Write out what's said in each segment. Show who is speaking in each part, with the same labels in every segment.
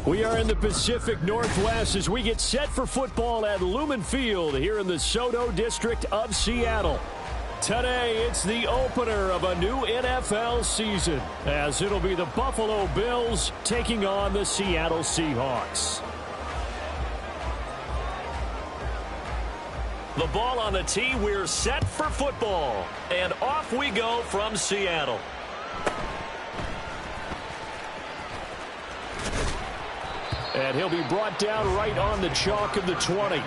Speaker 1: We are in the Pacific Northwest as we get set for football at Lumen Field here in the SoDo district of Seattle. Today, it's the opener of a new NFL season, as it'll be the Buffalo Bills taking on the Seattle Seahawks. The ball on the tee, we're set for football. And off we go from Seattle. And he'll be brought down right on the chalk of the 20.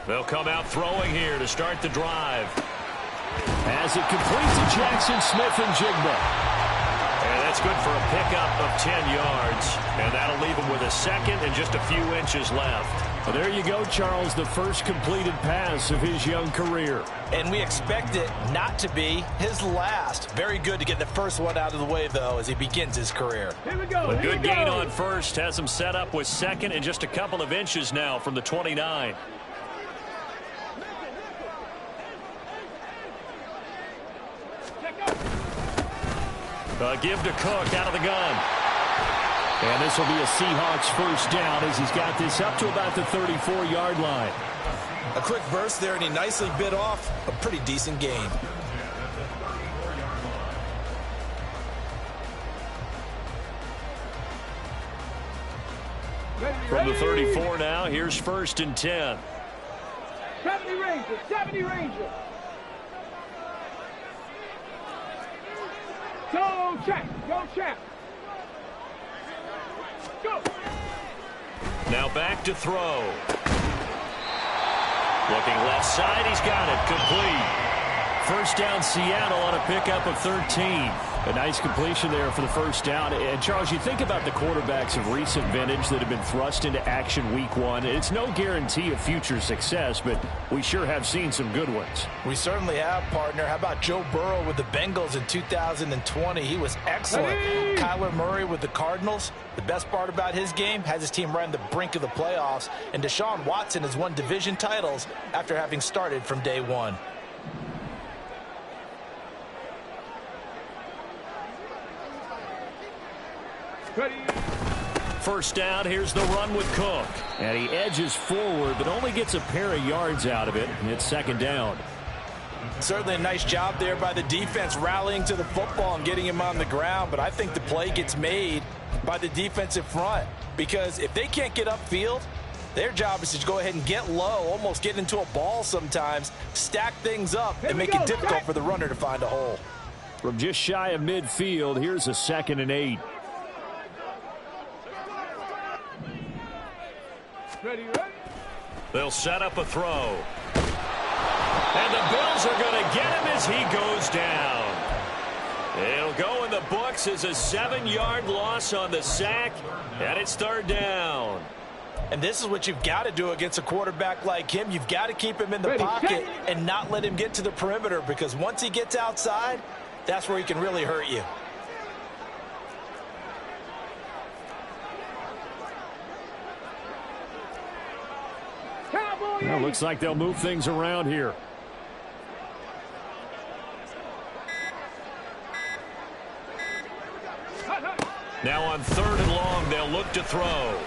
Speaker 1: They'll come out throwing here to start the drive. As it completes to Jackson Smith-Njigba. And that's good for a pickup of 10 yards. And that'll leave him with a second and just a few inches left. Well, there you go, Charles, the first completed pass of his young career.
Speaker 2: And we expect it not to be his last. Very good to get the first one out of the way, though, as he begins his career.
Speaker 1: Here we go. A good gain on first has him set up with second and just a couple of inches now from the 29. Give to Cook out of the gun. And this will be a Seahawks first down as he's got this up to about the 34-yard line.
Speaker 2: A quick burst there, and he nicely bit off a pretty decent gain.
Speaker 1: From the 34 now, here's first and 10.
Speaker 3: 70 Ranger, 70 Ranger. Go, check, go, check. Go.
Speaker 1: Now back to throw. Looking left side, he's got it, complete. First down Seattle on a pickup of 13. A nice completion there for the first down. And, Charles, you think about the quarterbacks of recent vintage that have been thrust into action week one. It's no guarantee of future success, but we sure have seen some good ones.
Speaker 2: We certainly have, partner. How about Joe Burrow with the Bengals in 2020? He was excellent.
Speaker 3: Hey!
Speaker 2: Kyler Murray with the Cardinals. The best part about his game has his team right on the brink of the playoffs. And Deshaun Watson has won division titles after having started from day one.
Speaker 1: First down, here's the run with Cook. And he edges forward, but only gets a pair of yards out of it. And it's second down.
Speaker 2: Certainly a nice job there by the defense rallying to the football and getting him on the ground. But I think the play gets made by the defensive front. Because if they can't get upfield, their job is to go ahead and get low, almost get into a ball sometimes, stack things up, and make it difficult for the runner to find a hole.
Speaker 1: From just shy of midfield, here's a 2nd and 8.
Speaker 3: Ready, ready.
Speaker 1: They'll set up a throw. And the Bills are going to get him as he goes down. It'll go in the books as a 7-yard loss on the sack, and it's third down.
Speaker 2: And this is what you've got to do against a quarterback like him. You've got to keep him in the pocket and not let him get to the perimeter, because once he gets outside, that's where he can really hurt you.
Speaker 1: Well, looks like they'll move things around here. Now on 3rd and long, they'll look to throw. And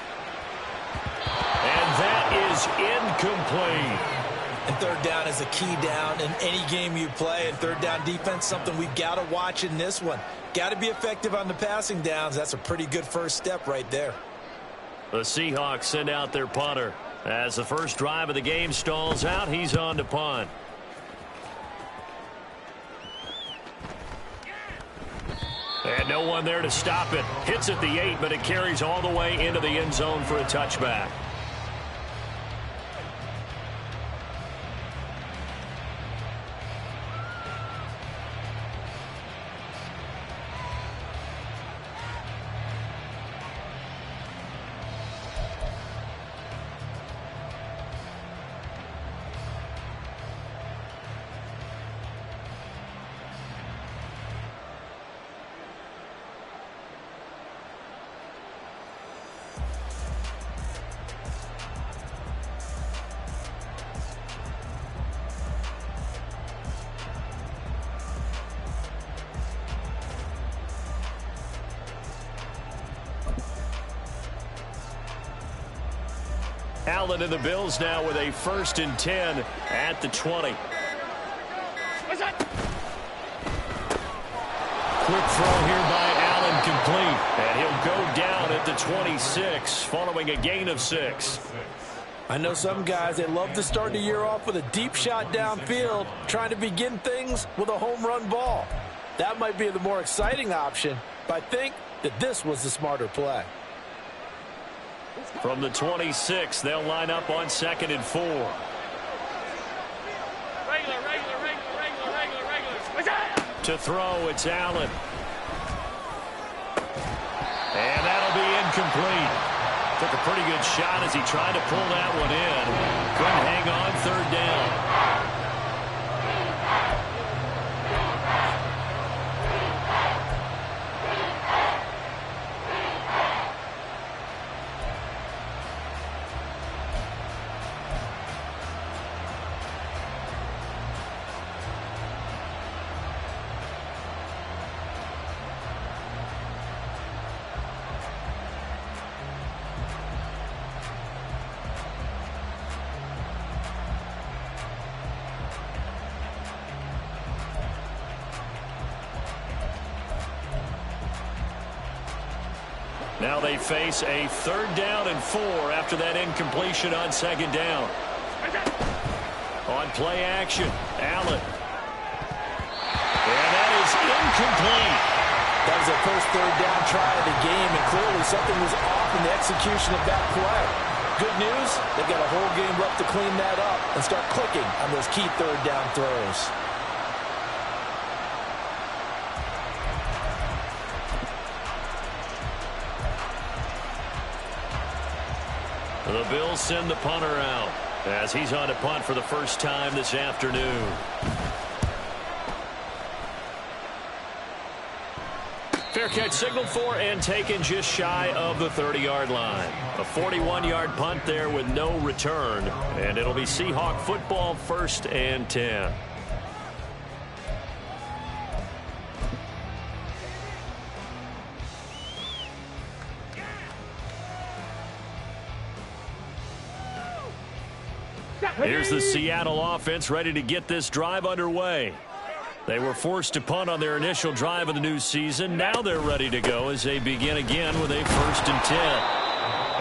Speaker 1: that is incomplete.
Speaker 2: And third down is a key down in any game you play. And third down defense, something we've got to watch in this one. Got to be effective on the passing downs. That's a pretty good first step right there.
Speaker 1: The Seahawks send out their punter. As the first drive of the game stalls out, he's on to punt. And no one there to stop it. Hits at the 8, but it carries all the way into the end zone for a touchback. Allen and the Bills now with a 1st and 10 at the 20. Quick throw here by Allen, complete. And he'll go down at the 26 following a gain of 6.
Speaker 2: I know some guys, they love to start the year off with a deep shot downfield, trying to begin things with a home run ball. That might be the more exciting option, but I think that this was the smarter play.
Speaker 1: From the 26, they'll line up on 2nd and 4. To throw, it's Allen. And that'll be incomplete. Took a pretty good shot as he tried to pull that one in. Couldn't hang on, 3rd down. Now they face a 3rd down and 4 after that incompletion on 2nd down. On play action, Allen. And that is incomplete.
Speaker 2: That was their first 3rd down try of the game, and clearly something was off in the execution of that play. Good news, they've got a whole game left to clean that up and start clicking on those key 3rd down throws.
Speaker 1: The Bills send the punter out as he's on to punt for the first time this afternoon. Fair catch signaled for and taken just shy of the 30-yard line. A 41-yard punt there with no return, and it'll be Seahawk football, 1st and 10. Here's the Seattle offense ready to get this drive underway. They were forced to punt on their initial drive of the new season. Now they're ready to go as they begin again with a 1st and 10.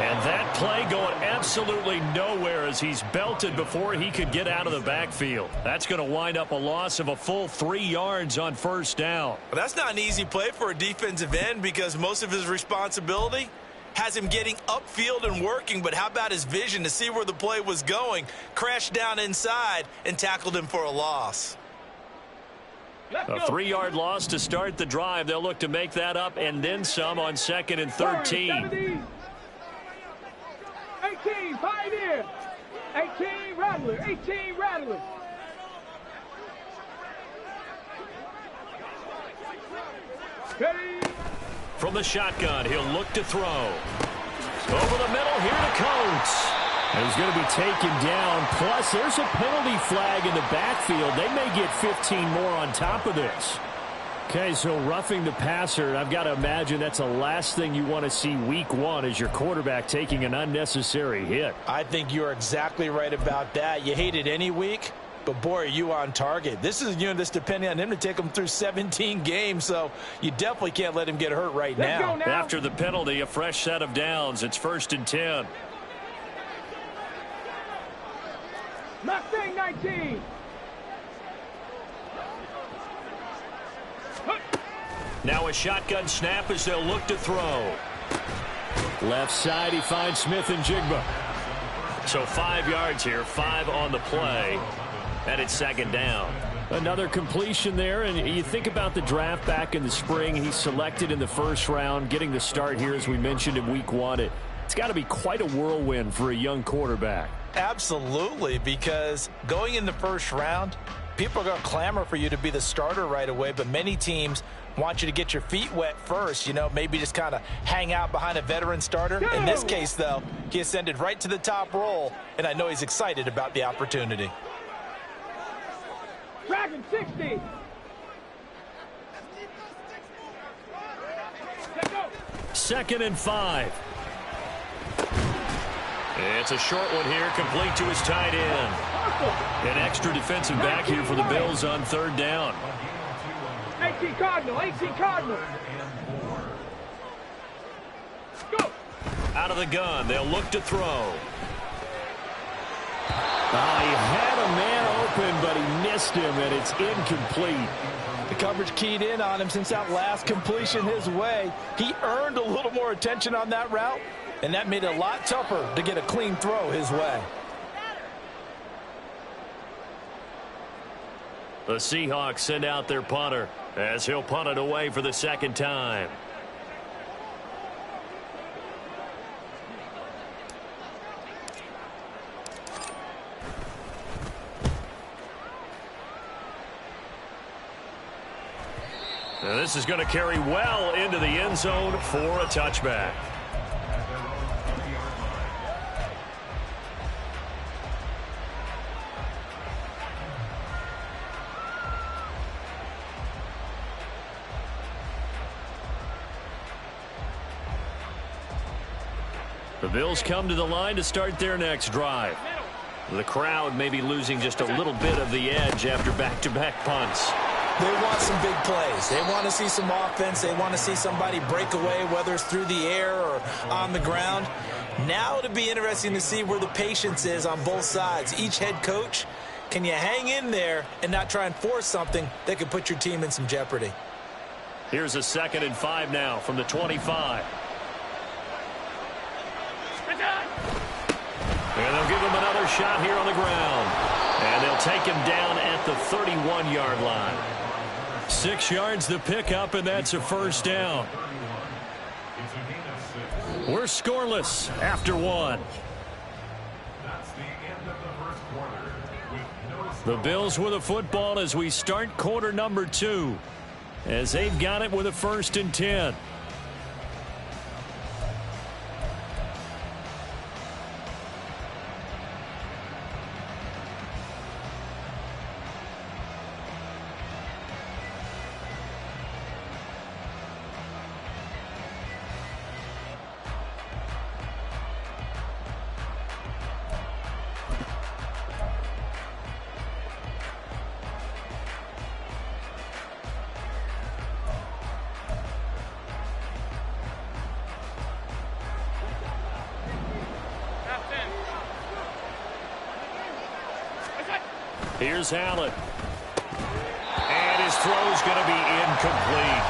Speaker 1: And that play going absolutely nowhere as he's belted before he could get out of the backfield. That's going to wind up a loss of a full 3 yards on 1st down.
Speaker 2: Well, that's not an easy play for a defensive end because most of his responsibility has him getting upfield and working, but how about his vision to see where the play was going? Crashed down inside and tackled him for a loss.
Speaker 1: A 3-yard loss to start the drive. They'll look to make that up and then some on 2nd and 13.
Speaker 3: 18, Pioneer. 18, Rattler. 18, Rattler. Ready.
Speaker 1: From the shotgun, he'll look to throw. Over the middle, here to Coates. He's going to be taken down. Plus, there's a penalty flag in the backfield. They may get 15 more on top of this. Okay, so roughing the passer, I've got to imagine that's the last thing you want to see week 1 is your quarterback taking an unnecessary hit.
Speaker 2: I think you're exactly right about that. You hate it any week, but boy, are you on target. This is a unit that's depending on him to take him through 17 games, so you definitely can't let him get hurt right now.
Speaker 1: After the penalty, a fresh set of downs. It's 1st and 10.
Speaker 3: Mustang 19.
Speaker 1: Now a shotgun snap as they'll look to throw. Left side, he finds Smith and Jigba. So 5 yards here, 5 on the play. And it's 2nd down. Another completion there, and you think about the draft back in the spring. He's selected in the 1st round, getting the start here, as we mentioned, in week 1. It's got to be quite a whirlwind for a young quarterback.
Speaker 2: Absolutely, because going in the 1st round, people are going to clamor for you to be the starter right away, but many teams want you to get your feet wet first, you know, maybe just kind of hang out behind a veteran starter. In this case, though, he ascended right to the top role, and I know he's excited about the opportunity.
Speaker 3: Dragon 60. Let's go.
Speaker 1: 2nd and 5. It's a short one here, complete to his tight end. An extra defensive back here for the Bills on third down.
Speaker 3: 18 Cardinal, 18 Cardinal. Go.
Speaker 1: Out of the gun, they'll look to throw.
Speaker 4: He had a man open, but he missed him, and it's incomplete.
Speaker 2: The coverage keyed in on him since that last completion his way. He earned a little more attention on that route, and that made it a lot tougher to get a clean throw his way.
Speaker 1: The Seahawks send out their punter as he'll punt it away for the second time. Now this is going to carry well into the end zone for a touchback. The Bills come to the line to start their next drive. The crowd may be losing just a little bit of the edge after back-to-back punts.
Speaker 2: They want some big plays. They want to see some offense. They want to see somebody break away, whether it's through the air or on the ground. Now it'll be interesting to see where the patience is on both sides. Each head coach, can you hang in there and not try and force something that could put your team in some jeopardy?
Speaker 1: Here's a 2nd and 5 now from the 25. And they'll give him another shot here on the ground. And they'll take him down at the 31-yard line. 6 yards the pickup, and that's a first down. We're scoreless after 1. The Bills with a football as we start quarter number 2. As they've got it with a 1st and 10. Here's Allen. And his throw's going to be incomplete.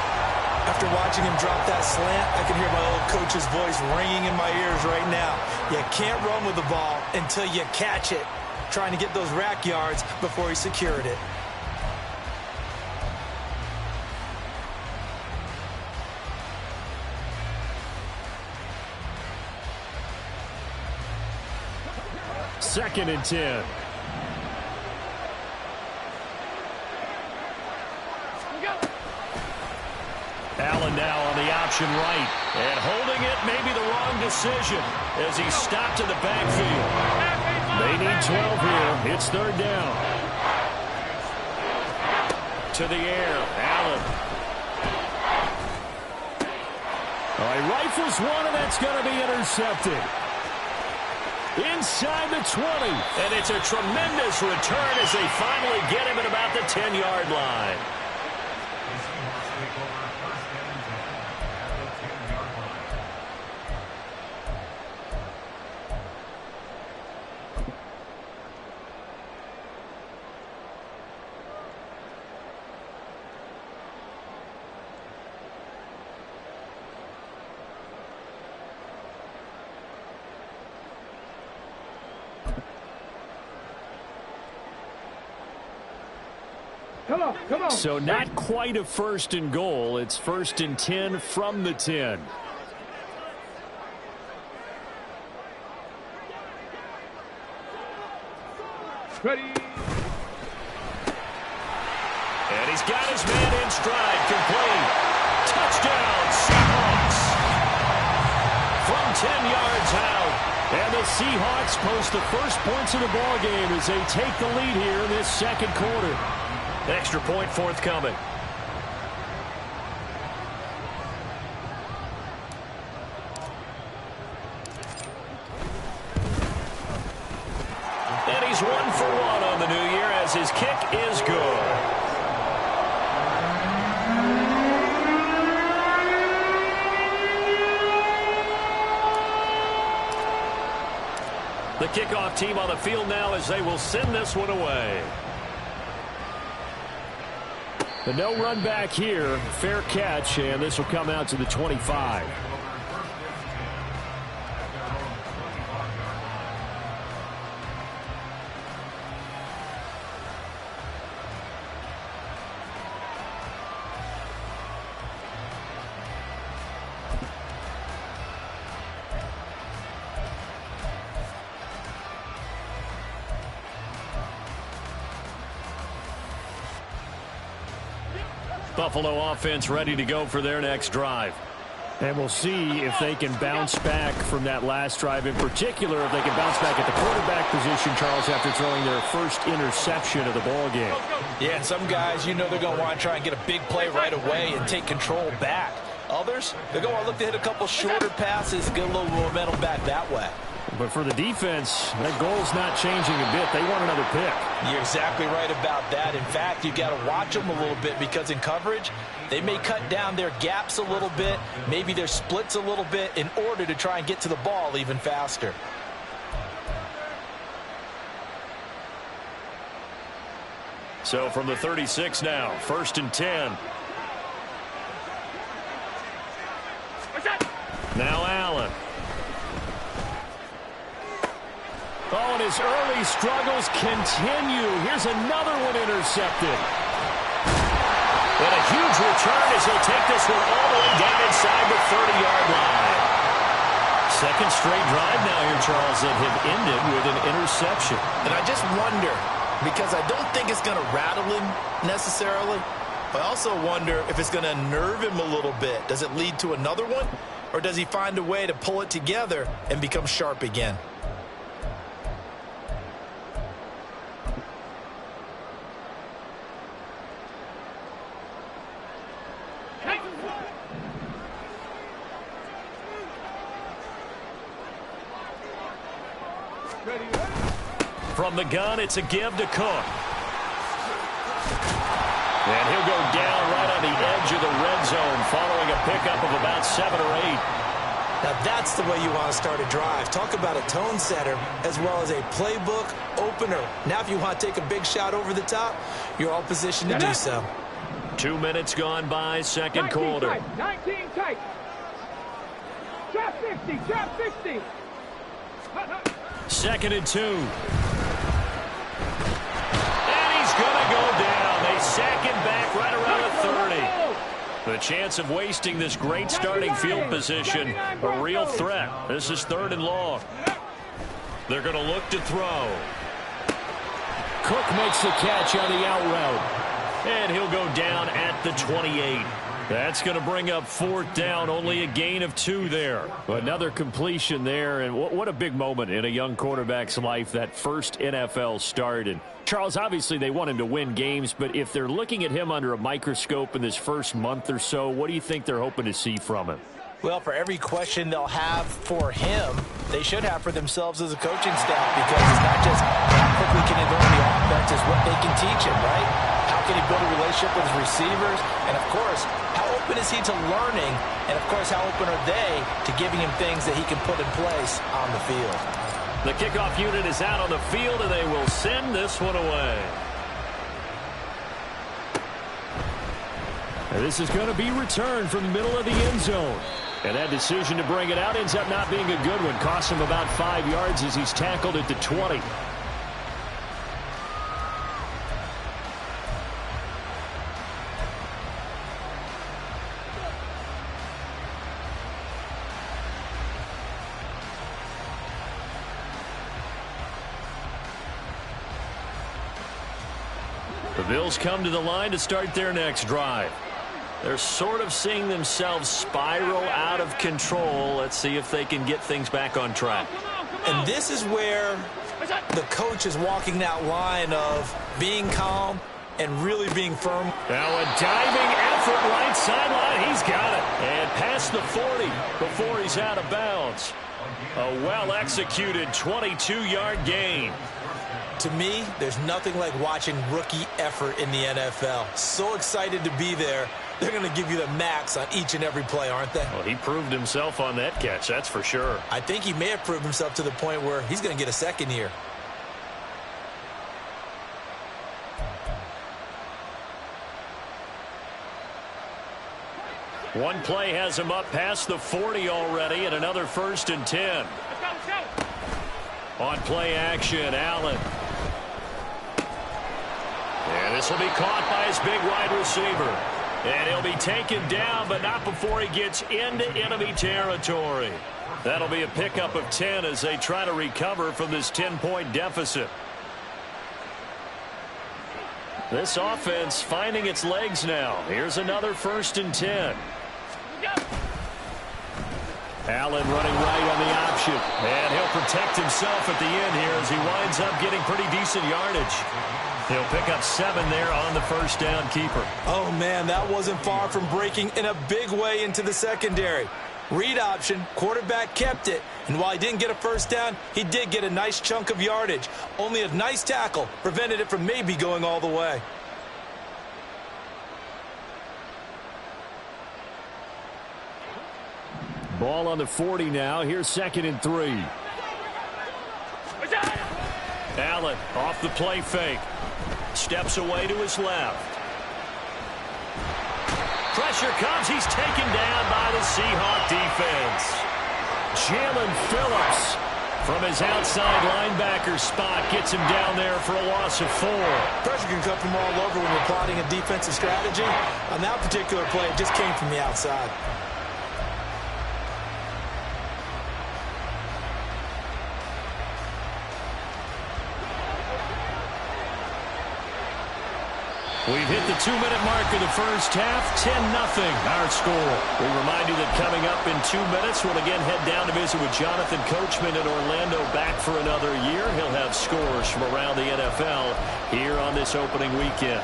Speaker 2: After watching him drop that slant, I can hear my old coach's voice ringing in my ears right now. You can't run with the ball until you catch it. Trying to get those rack yards before he secured it.
Speaker 1: Second and 10. Allen now on the option right. And holding it may be the wrong decision as he's stopped in the backfield. They need 12 here. It's third down. To the air. Allen. He rifles one, and that's going to be intercepted. Inside the 20. And it's a tremendous return as they finally get him at about the 10-yard line.
Speaker 3: Come on.
Speaker 1: So not quite a 1st and goal. It's 1st and 10 from the 10.
Speaker 3: Ready.
Speaker 1: And he's got his man in stride. Complete. Touchdown, Seahawks. From 10 yards out. And the Seahawks post the first points of the ballgame as they take the lead here in this second quarter. Extra point forthcoming. as his kick is good. The kickoff team on the field now as they will send this one away.
Speaker 4: The no run back here. Fair catch, and this will come out to the 25.
Speaker 1: Buffalo offense ready to go for their next drive.
Speaker 4: And we'll see if they can bounce back from that last drive. In particular, if they can bounce back at the quarterback position, Charles, after throwing their first interception of the ball game.
Speaker 2: Yeah, and some guys, you know they're going to want to try and get a big play right away and take control back. Others, they're going to look to hit a couple shorter passes, get a little momentum back that way.
Speaker 4: But for the defense, that goal's not changing a bit. They want another pick.
Speaker 2: You're exactly right about that. In fact, you got to watch them a little bit because in coverage, they may cut down their gaps a little bit, maybe their splits a little bit in order to try and get to the ball even faster.
Speaker 1: So from the 36 now, 1st and 10. Now Allen.
Speaker 4: Oh, and his early struggles continue. Here's another one intercepted.
Speaker 1: And a huge return as he'll take this one all the way down inside the 30-yard line. Second straight drive now here, Charles, that have ended with an interception.
Speaker 5: And I just wonder, because I don't think it's going to rattle him necessarily, but I also wonder if it's going to nerve him a little bit. Does it lead to another one? Or does he find a way to pull it together and become sharp again?
Speaker 1: From the gun, it's a give to Cook. And he'll go down right on the edge of the red zone following a pickup of about 7 or 8.
Speaker 5: Now that's the way you want to start a drive. Talk about a tone setter as well as a playbook opener. Now if you want to take a big shot over the top, you're all positioned to do so.
Speaker 1: 2 minutes gone by, second
Speaker 3: 19
Speaker 1: quarter.
Speaker 3: tight, 19 tight. Drop 50, drop 50.
Speaker 1: 2nd and 2. And he's going to go down. They sack him back right around the 30. The chance of wasting this great starting field position, a real threat. This is 3rd and long. They're going to look to throw.
Speaker 4: Cook makes the catch on the out route.
Speaker 1: And he'll go down at the 28. That's going to bring up 4th down, only a gain of 2 there.
Speaker 4: Another completion there, and what a big moment in a young quarterback's life, that first NFL start. And Charles, obviously they want him to win games, but if they're looking at him under a microscope in this first month or so, what do you think they're hoping to see from him?
Speaker 2: Well, for every question they'll have for him, they should have for themselves as a coaching staff, because it's not just how quickly can he learn the offense, it's what they can teach him, right? How can he build a relationship with his receivers? And, of course, how open is he to learning? And, of course, how open are they to giving him things that he can put in place on the field?
Speaker 1: The kickoff unit is out on the field, and they will send this one away.
Speaker 4: And this is going to be returned from the middle of the end zone. And that decision to bring it out ends up not being a good one. Costs him about 5 yards as he's tackled at the 20.
Speaker 1: The Bills come to the line to start their next drive. They're sort of seeing themselves spiral out of control. Let's see if they can get things back on track.
Speaker 5: And this is where the coach is walking that line of being calm and really being firm.
Speaker 1: Now a diving effort right sideline. He's got it. And past the 40 before he's out of bounds. A well-executed 22-yard gain.
Speaker 2: To me, there's nothing like watching rookie effort in the NFL. So excited to be there. They're going to give you the max on each and every play, aren't they?
Speaker 4: Well, he proved himself on that catch, that's for sure.
Speaker 2: I think he may have proved himself to the point where he's going to get a second year.
Speaker 4: One play has him up past the 40 already, and another 1st and 10. On play action, Allen. And this will be caught by his big wide receiver. And he'll be taken down, but not before he gets into enemy territory. That'll be a pickup of 10 as they try to recover from this 10-point deficit. This offense finding its legs now. Here's another 1st and 10. Allen running right on the option. And he'll protect himself at the end here as he winds up getting pretty decent yardage. He'll pick up 7 there on the 1st down keeper.
Speaker 2: Oh, man, that wasn't far from breaking in a big way into the secondary. Read option, quarterback kept it, and while he didn't get a 1st down, he did get a nice chunk of yardage. Only a nice tackle prevented it from maybe going all the way.
Speaker 4: Ball on the 40 now. Here's 2nd and 3. Allen off the play fake. Steps away to his left. Pressure comes. He's taken down by the Seahawk defense. Jalen Phillips from his outside linebacker spot gets him down there for a loss of 4.
Speaker 2: Pressure can come from all over when you're plotting a defensive strategy. On that particular play, it just came from the outside.
Speaker 4: We've hit the 2-minute mark of the first half. 10-0 our score. We remind you that coming up in 2 minutes, we'll again head down to visit with Jonathan Coachman in Orlando, back for another year. He'll have scores from around the NFL here on this opening weekend.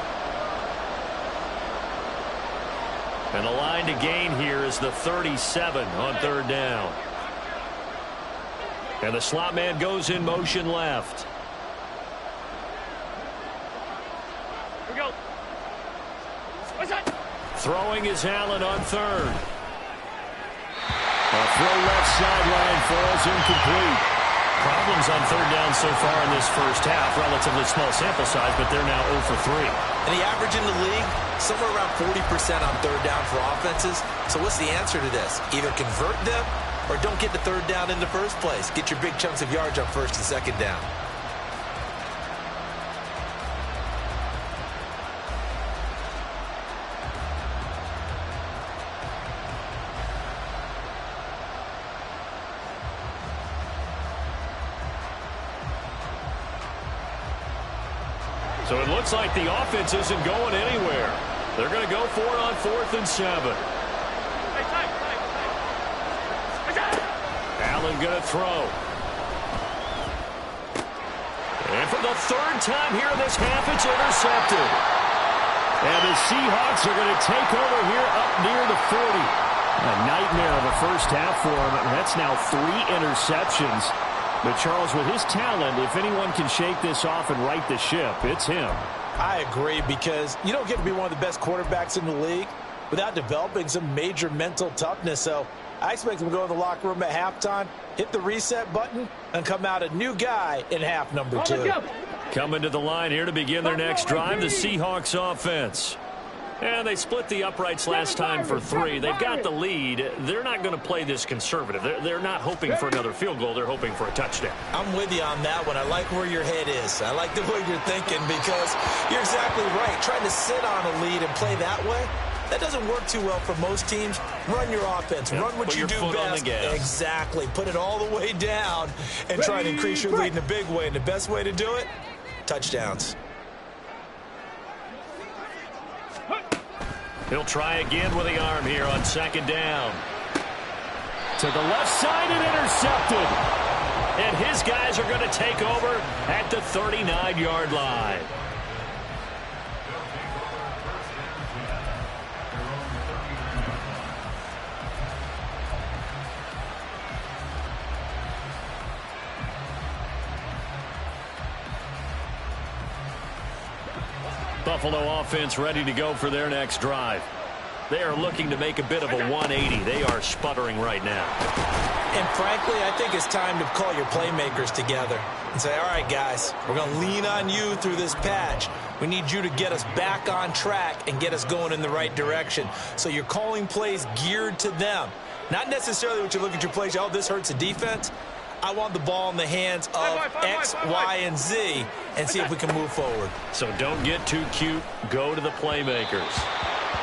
Speaker 4: And the line to gain here is the 37 on 3rd down. And the slot man goes in motion left. Throwing is Allen on 3rd. A throw left sideline falls incomplete. Problems on 3rd down so far in this first half. Relatively small sample size, but they're now 0 for 3.
Speaker 2: And the average in the league, somewhere around 40% on 3rd down for offenses. So what's the answer to this? Either convert them or don't get the 3rd down in the first place. Get your big chunks of yards on 1st and 2nd down.
Speaker 4: So it looks like the offense isn't going anywhere. They're going to go for it on 4th and 7. Allen going to throw. And for the 3rd time here in this half, it's intercepted. And the Seahawks are going to take over here up near the 40. A nightmare of a first half for him. That's now 3 interceptions. But, Charles, with his talent, if anyone can shake this off and right the ship, it's him.
Speaker 2: I agree, because you don't get to be one of the best quarterbacks in the league without developing some major mental toughness. So I expect him to go in the locker room at halftime, hit the reset button, and come out a new guy in half number 2.
Speaker 4: Coming to the line here to begin their next drive, the Seahawks offense. And they split the uprights last time for 3. They've got the lead. They're not going to play this conservative. They're not hoping for another field goal. They're hoping for a touchdown.
Speaker 2: I'm with you on that one. I like where your head is. I like the way you're thinking, because you're exactly right. Trying to sit on a lead and play that way, that doesn't work too well for most teams. Run your offense. Run what you do best. Exactly. Put it all the way down and try to increase your lead in a big way. And the best way to do it, touchdowns.
Speaker 4: He'll try again with the arm here on 2nd down. To the left side and intercepted. And his guys are going to take over at the 39-yard line. Buffalo offense ready to go for their next drive. They are looking to make a bit of a 180. They are sputtering right now.
Speaker 2: And frankly, I think it's time to call your playmakers together and say, all right, guys, we're going to lean on you through this patch. We need you to get us back on track and get us going in the right direction. So you're calling plays geared to them. Not necessarily what you look at your plays, oh, this hurts the defense. I want the ball in the hands of X, Y, and Z and see if we can move forward.
Speaker 4: So don't get too cute. Go to the playmakers.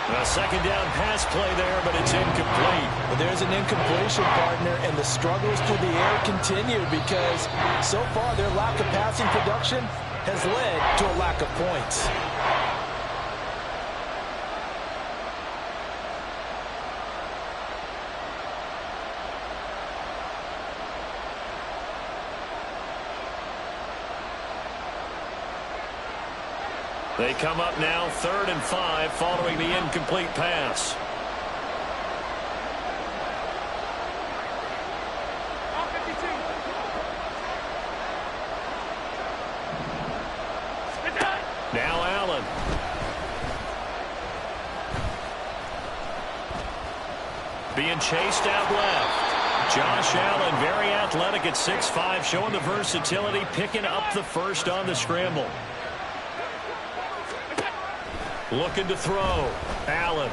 Speaker 4: A second down pass play there, but it's incomplete.
Speaker 2: Well, there's an incompletion, partner, and the struggles through the air continue because so far their lack of passing production has led to a lack of points.
Speaker 4: They come up now 3rd and 5 following the incomplete pass. Now Allen. Being chased out left. Josh Allen, very athletic at 6'5", showing the versatility, picking up the first on the scramble. Looking to throw. Allen.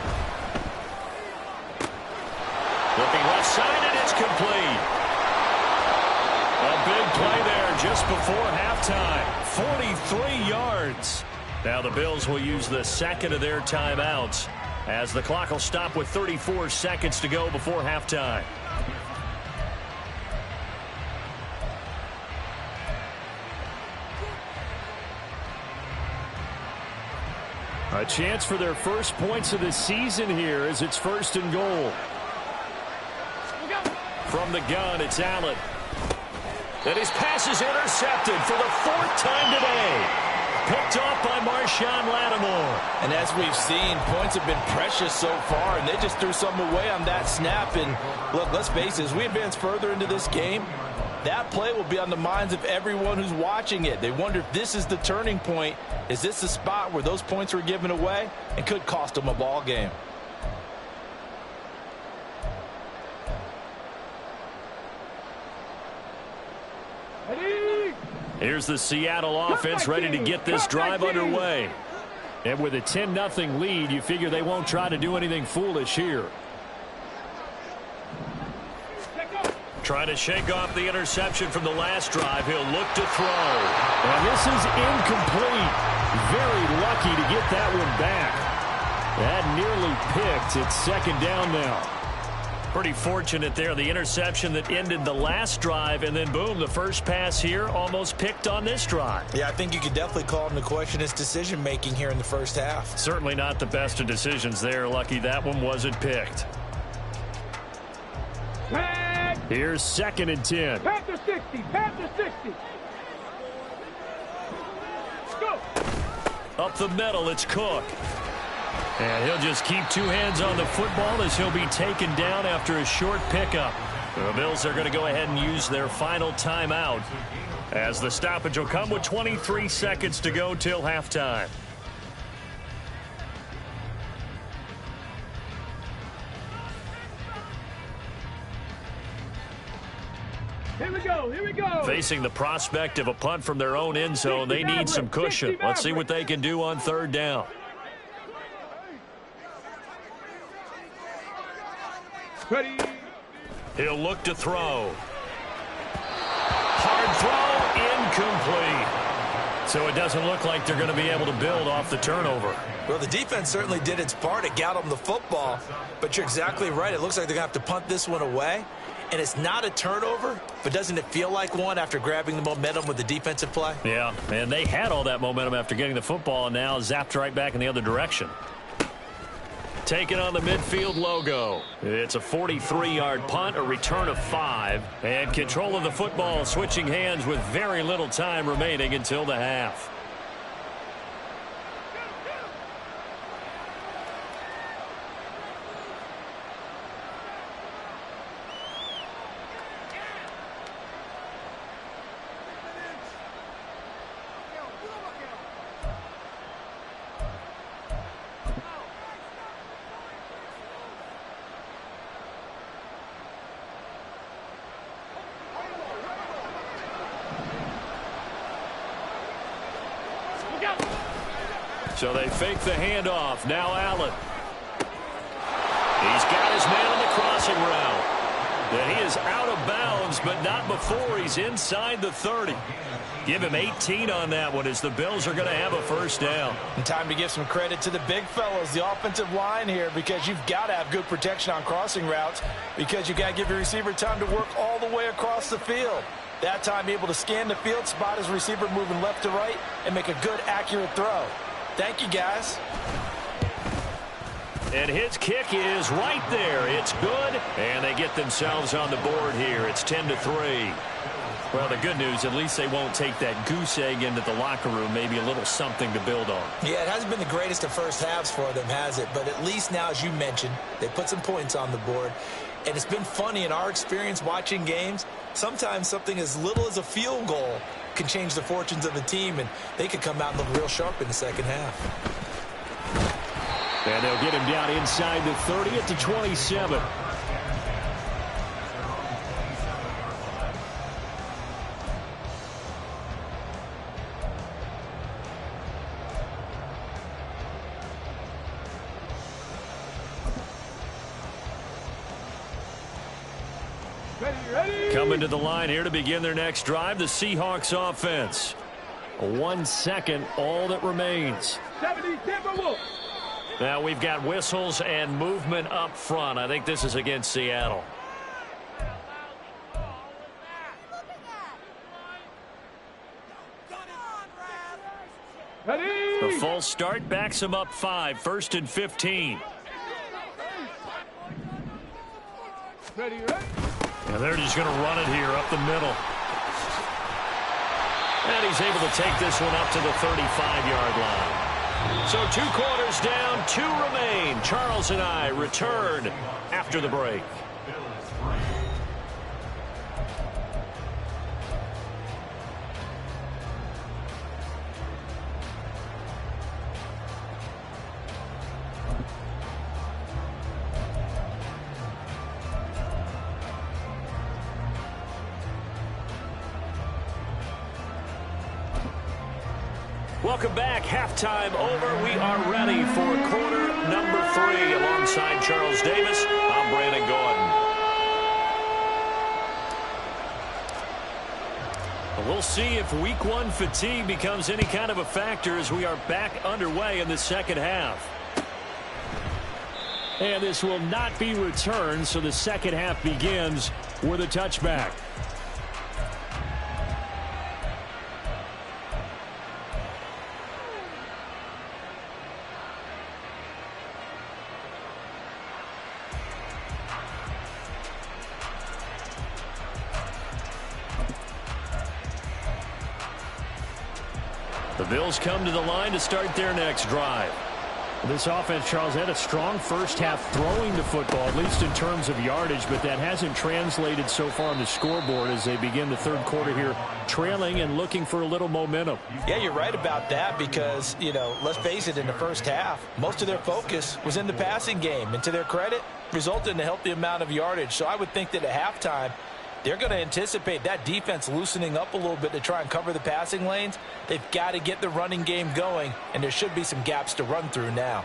Speaker 4: Looking left side, and it's complete. A big play there just before halftime. 43 yards. Now the Bills will use the second of their timeouts as the clock will stop with 34 seconds to go before halftime. A chance for their first points of the season here as it's 1st and goal. From the gun, it's Allen. And his pass is intercepted for the 4th time today. Picked off by Marshawn Lattimore.
Speaker 2: And as we've seen, points have been precious so far, and they just threw something away on that snap. And look, let's face it, as we advance further into this game, that play will be on the minds of everyone who's watching it. They wonder if this is the turning point. Is this the spot where those points were given away and could cost them a ball game?
Speaker 4: Here's the Seattle offense ready to get this drive underway. And with a 10-0 lead, you figure they won't try to do anything foolish here. Trying to shake off the interception from the last drive. He'll look to throw. And this is incomplete. Very lucky to get that one back. That nearly picked. It's 2nd down now. Pretty fortunate there. The interception that ended the last drive, and then boom, the first pass here almost picked on this drive.
Speaker 2: Yeah, I think you could definitely call him to question his decision-making here in the first half.
Speaker 4: Certainly not the best of decisions there. Lucky that one wasn't picked. Here's 2nd and 10.
Speaker 3: Panther 60. Panther 60. Go.
Speaker 4: Up the middle, it's Cook. And he'll just keep 2 hands on the football as he'll be taken down after a short pickup. The Bills are going to go ahead and use their final timeout as the stoppage will come with 23 seconds to go till halftime.
Speaker 3: Here we go. Here we go.
Speaker 4: Facing the prospect of a punt from their own end zone, they need some cushion. Let's see what they can do on 3rd down.
Speaker 3: Ready.
Speaker 4: He'll look to throw. Hard throw, incomplete. So it doesn't look like they're going to be able to build off the turnover.
Speaker 2: Well, the defense certainly did its part to get them the football, but you're exactly right. It looks like they're going to have to punt this one away, and it's not a turnover, but doesn't it feel like one after grabbing the momentum with the defensive play?
Speaker 4: Yeah, and they had all that momentum after getting the football, and now zapped right back in the other direction. Taking on the midfield logo. It's a 43-yard punt, a return of 5, and control of the football switching hands with very little time remaining until the half. So they fake the handoff. Now Allen. He's got his man on the crossing route. And he is out of bounds, but not before he's inside the 30. Give him 18 on that one as the Bills are going to have a first down.
Speaker 2: And time to give some credit to the big fellas, the offensive line here, because you've got to have good protection on crossing routes because you've got to give your receiver time to work all the way across the field. That time able to scan the field, spot his receiver moving left to right, and make a good, accurate throw. Thank you, guys.
Speaker 4: And his kick is right there. It's good, and they get themselves on the board here. It's 10-3. Well, the good news, at least they won't take that goose egg into the locker room. Maybe a little something to build on.
Speaker 5: Yeah, it hasn't been the greatest of first halves for them, has it? But at least now, as you mentioned, they put some points on the board. And it's been funny in our experience watching games. Sometimes something as little as a field goal can change the fortunes of a team, and they could come out and look real sharp in the second half.
Speaker 4: And they'll get him down inside the 30 at the 27. Coming to the line here to begin their next drive, the Seahawks offense. 1 second, all that remains.
Speaker 3: 70 Timberwolves.
Speaker 4: Now we've got whistles and movement up front. I think this is against Seattle.
Speaker 3: Ready.
Speaker 4: The false start backs him up 5, 1st and 15.
Speaker 3: Ready.
Speaker 4: And they're just going to run it here up the middle. And he's able to take this one up to the 35-yard line. So 2 quarters down, 2 remain. Charles and I return after the break. Welcome back. Halftime over. We are ready for quarter number 3. Alongside Charles Davis, I'm Brandon Gordon. We'll see if week 1 fatigue becomes any kind of a factor as we are back underway in the second half. And this will not be returned, so the second half begins with a touchback. The Bills come to the line to start their next drive. This offense, Charles, had a strong first half throwing the football, at least in terms of yardage, but that hasn't translated so far on the scoreboard as they begin the third quarter here, trailing and looking for a little momentum.
Speaker 2: Yeah, you're right about that because, you know, let's face it, in the first half, most of their focus was in the passing game. And to their credit, resulted in a healthy amount of yardage. So I would think that at halftime, they're going to anticipate that defense loosening up a little bit to try and cover the passing lanes. They've got to get the running game going, and there should be some gaps to run through now.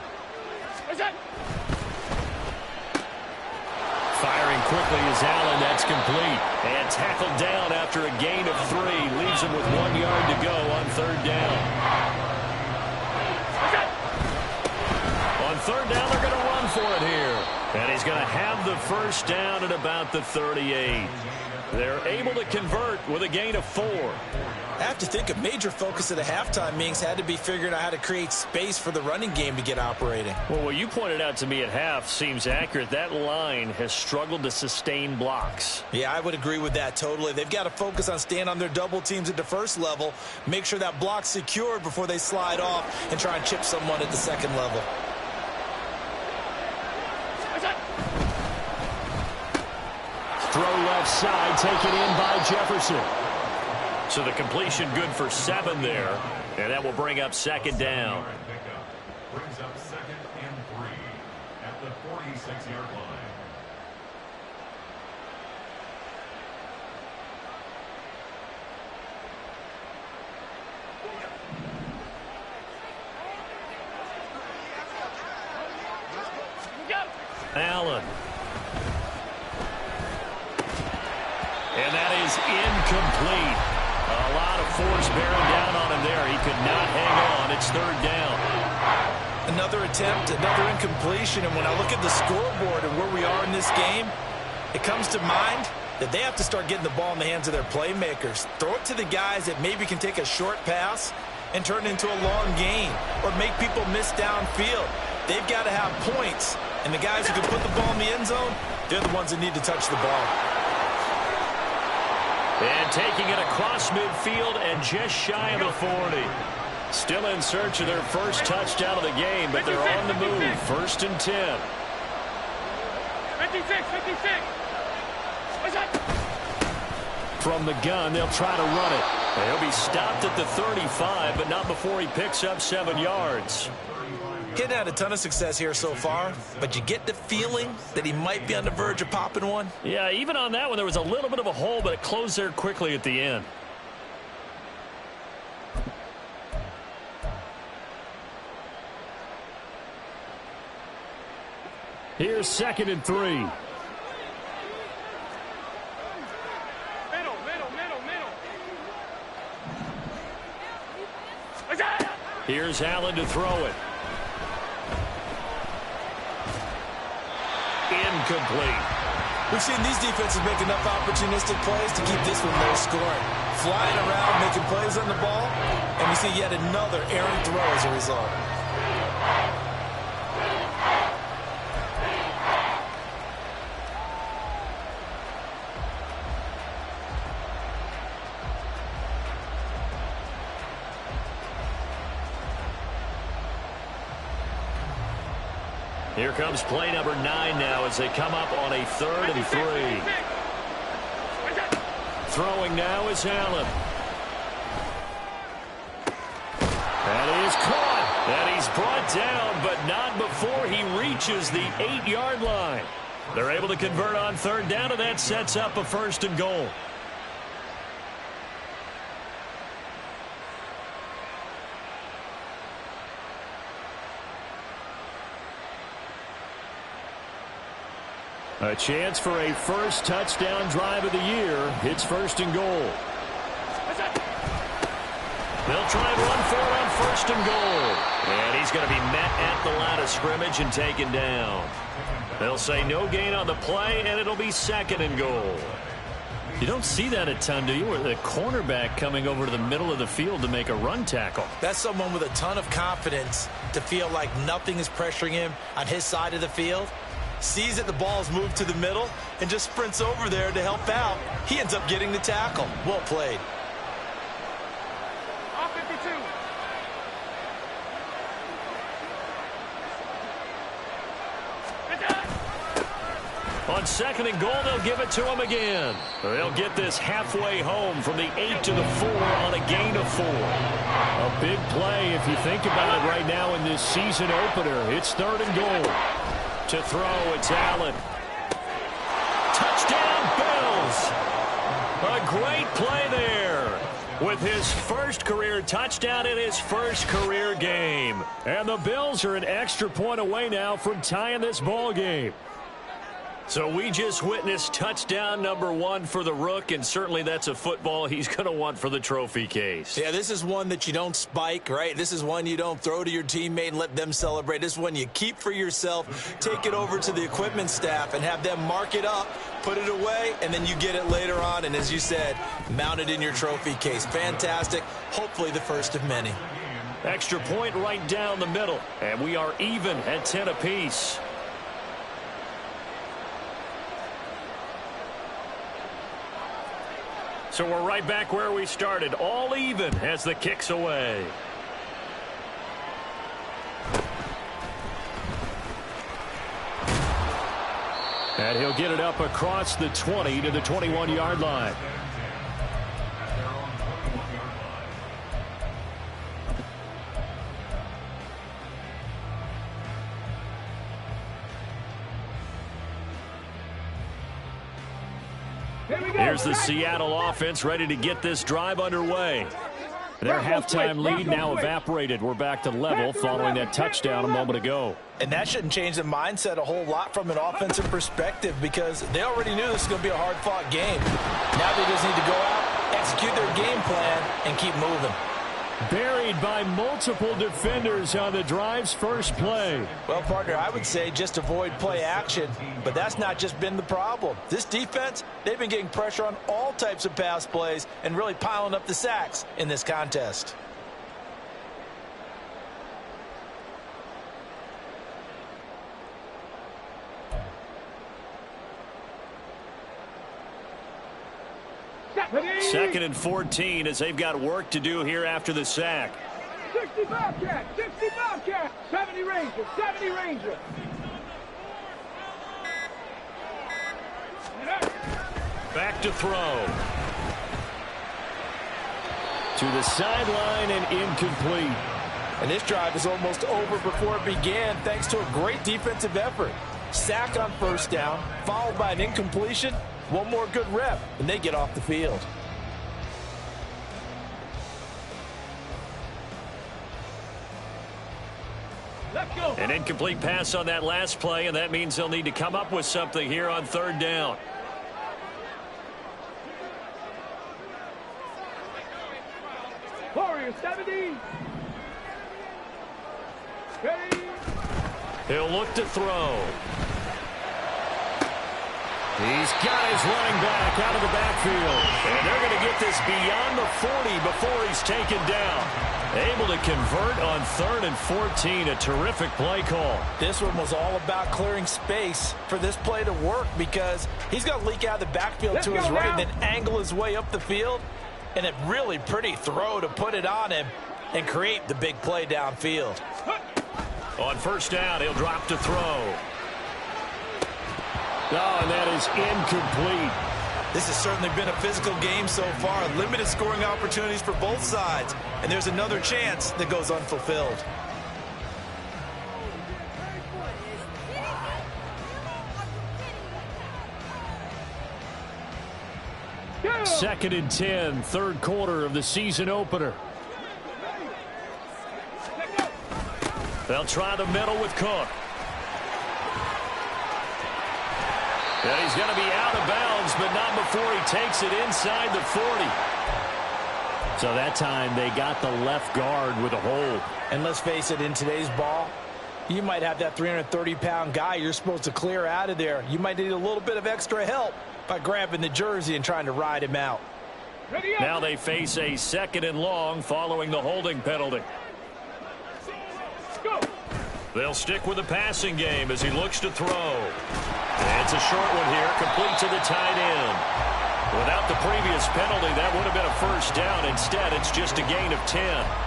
Speaker 4: Firing quickly is Allen. That's complete. And tackled down after a gain of 3. Leaves him with 1 yard to go on third down. On third down, they're going to run for it here. And he's going to have the first down at about the 38. They're able to convert with a gain of 4.
Speaker 5: I have to think a major focus of the halftime meetings had to be figuring out how to create space for the running game to get operating.
Speaker 4: Well, what you pointed out to me at half seems accurate. That line has struggled to sustain blocks.
Speaker 5: Yeah, I would agree with that totally. They've got to focus on staying on their double teams at the first level, make sure that block's secured before they slide off and try and chip someone at the second level.
Speaker 4: Throw left side, taken in by Jefferson. So the completion good for 7 there, and that will bring up second down.
Speaker 6: Brings up 2nd and 3 at the 46-yard line.
Speaker 4: Allen. And that is incomplete. A lot of force bearing down on him there. He could not hang on. It's third down.
Speaker 2: Another attempt, another incompletion. And when I look at the scoreboard and where we are in this game, it comes to mind that they have to start getting the ball in the hands of their playmakers. Throw it to the guys that maybe can take a short pass and turn it into a long gain or make people miss downfield. They've got to have points. And the guys who can put the ball in the end zone, they're the ones that need to touch the ball.
Speaker 4: And taking it across midfield and just shy of the 40. Still in search of their first touchdown of the game, but they're on the move. First and 10.
Speaker 3: 56. What's up?
Speaker 4: From the gun, they'll try to run it. He'll be stopped at the 35, but not before he picks up 7 yards.
Speaker 2: He's had a ton of success here so far, but you get the feeling that he might be on the verge of popping one.
Speaker 4: Yeah, even on that one, there was a little bit of a hole, but it closed there quickly at the end. Here's 2nd and 3.
Speaker 3: Middle. What's that?
Speaker 4: Here's Allen to throw it. Incomplete.
Speaker 2: We've seen these defenses make enough opportunistic plays to keep this one low scoring. Flying around, making plays on the ball, and we see yet another errant throw as a result.
Speaker 4: Here comes play number 9 now as they come up on a 3rd and 3. Throwing now is Allen. That is caught. And he's brought down, but not before he reaches the 8-yard line. They're able to convert on 3rd down, and that sets up a 1st and goal. A chance for a first touchdown drive of the year. It's 1st and goal. They'll try and run for it on 1st and goal. And he's going to be met at the line of scrimmage and taken down. They'll say no gain on the play, and it'll be 2nd and goal. You don't see that a ton, do you? Where the cornerback coming over to the middle of the field to make a run tackle.
Speaker 2: That's someone with a ton of confidence to feel like nothing is pressuring him on his side of the field. Sees that the ball's moved to the middle and just sprints over there to help out. He ends up getting the tackle. Well played.
Speaker 3: All 52.
Speaker 4: On 2nd and goal, they'll give it to him again. They'll get this halfway home from the 8 to the 4 on a gain of 4. A big play if you think about it right now in this season opener. It's 3rd and goal. To throw, it's Allen. Touchdown, Bills. A great play there with his first career touchdown in his first career game. And the Bills are an extra point away now from tying this ball game. So we just witnessed touchdown number 1 for the Rook, and certainly that's a football he's going to want for the trophy case.
Speaker 2: Yeah, this is one that you don't spike, right? This is one you don't throw to your teammate and let them celebrate. This is one you keep for yourself, take it over to the equipment staff and have them mark it up, put it away, and then you get it later on. And as you said, mount it in your trophy case. Fantastic. Hopefully the first of many.
Speaker 4: Extra point right down the middle, and we are even at 10 apiece. So we're right back where we started, all even as the kick's away. And he'll get it up across the 20 to the 21-yard line. Here's the Seattle offense ready to get this drive underway. Their halftime lead now evaporated. We're back to level following that touchdown a moment ago.
Speaker 2: And that shouldn't change the mindset a whole lot from an offensive perspective because they already knew this was going to be a hard-fought game. Now they just need to go out, execute their game plan, and keep moving.
Speaker 4: Buried by multiple defenders on the drive's first play.
Speaker 2: Well, partner, I would say just avoid play action, but that's not just been the problem. This defense, they've been getting pressure on all types of pass plays and really piling up the sacks in this contest.
Speaker 4: Second and 14 as they've got work to do here after the sack.
Speaker 3: 60 Bobcat, 60 Bobcat, 70 Ranger, 70 Ranger.
Speaker 4: Back to throw. To the sideline and incomplete.
Speaker 2: And this drive is almost over before it began thanks to a great defensive effort. Sack on first down, followed by an incompletion. One more good rep, and they get off the field.
Speaker 3: Let's go.
Speaker 4: An incomplete pass on that last play, and that means they'll need to come up with something here on third down.
Speaker 3: Warriors 70. Ready.
Speaker 4: He'll look to throw. He's got his running back out of the backfield. And they're going to get this beyond the 40 before he's taken down. Able to convert on 3rd and 14. A terrific play call.
Speaker 2: This one was all about clearing space for this play to work because he's going to leak out of the backfield to his right, then angle his way up the field. And a really pretty throw to put it on him and create the big play downfield.
Speaker 4: On first down, he'll drop to throw. Oh, and that is incomplete.
Speaker 5: This has certainly been a physical game so far. Limited scoring opportunities for both sides. And there's another chance that goes unfulfilled.
Speaker 4: Second and 10, third quarter of the season opener. They'll try the middle with Cook. And he's going to be out of bounds, but not before he takes it inside the 40. So that time they got the left guard with a hold.
Speaker 2: And let's face it, in today's ball, you might have that 330-pound guy you're supposed to clear out of there. You might need a little bit of extra help by grabbing the jersey and trying to ride him out.
Speaker 4: Now they face a second and long following the holding penalty. They'll stick with the passing game as he looks to throw. And it's a short one here, complete to the tight end. Without the previous penalty, that would have been a first down. Instead, it's just a gain of 10.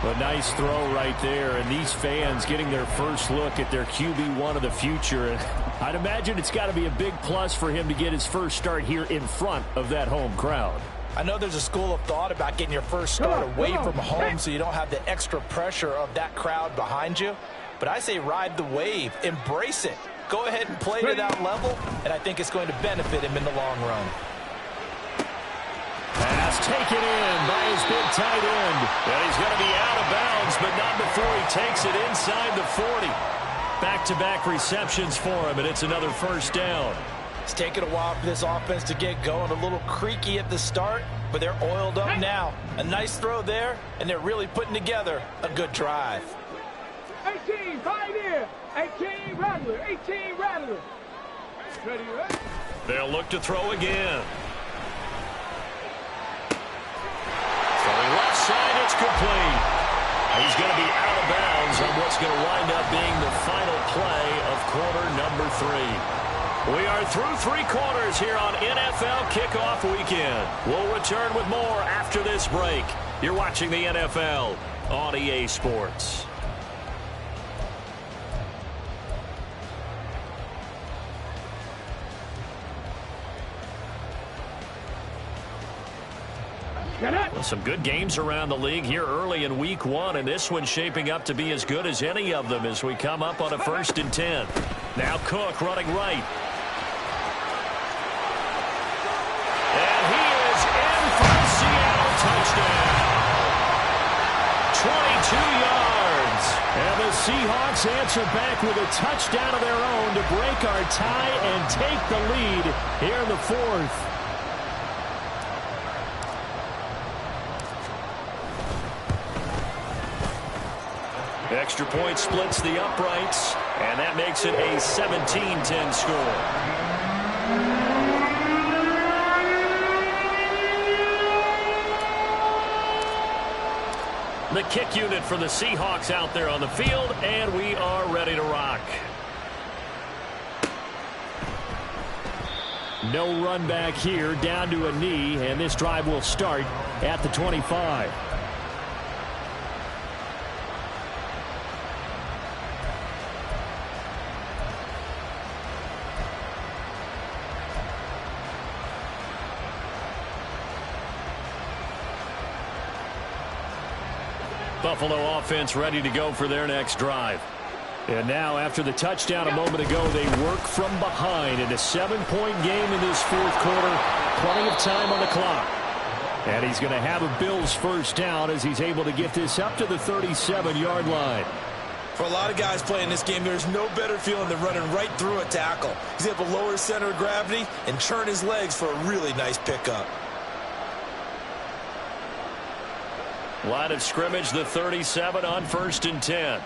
Speaker 4: A nice throw right there, and these fans getting their first look at their QB1 of the future. And I'd imagine it's got to be a big plus for him to get his first start here in front of that home crowd.
Speaker 2: I know there's a school of thought about getting your first start away from home so you don't have the extra pressure of that crowd behind you. But I say ride the wave, embrace it. Go ahead and play to that level, and I think it's going to benefit him in the long run.
Speaker 4: Pass taken in by his big tight end. And he's going to be out of bounds, but not before he takes it inside the 40. Back-to-back receptions for him, and it's another first down.
Speaker 2: It's taken a while for this offense to get going. A little creaky at the start, but they're oiled up now. A nice throw there, and they're really putting together a good drive.
Speaker 3: 18, Pioneer. 18, Rattler. 18, Rattler. Ready, ready?
Speaker 4: They'll look to throw again. Throwing left side, it's complete. He's going to be out of bounds on what's going to wind up being the final play of quarter number 3. We are through 3 quarters here on NFL Kickoff Weekend. We'll return with more after this break. You're watching the NFL on EA Sports. Well, some good games around the league here early in week 1, and this one's shaping up to be as good as any of them as we come up on a 1st and 10. Now Cook running right. And he is in for a Seattle touchdown. 22 yards. And the the Seahawks answer back with a touchdown of their own to break our tie and take the lead here in the fourth. Extra point splits the uprights, and that makes it a 17-10 score. The kick unit for the Seahawks out there on the field, and we are ready to rock. No run back here, down to a knee, and this drive will start at the 25. Buffalo offense ready to go for their next drive. And now, after the touchdown a moment ago, they work from behind in a 7-point game in this fourth quarter. Plenty of time on the clock. And he's going to have a Bills first down as he's able to get this up to the 37-yard line.
Speaker 5: For a lot of guys playing this game, there's no better feeling than running right through a tackle. He's able to lower his center of gravity and turn his legs for a really nice pickup.
Speaker 4: Line of scrimmage, the 37 on 1st and 10.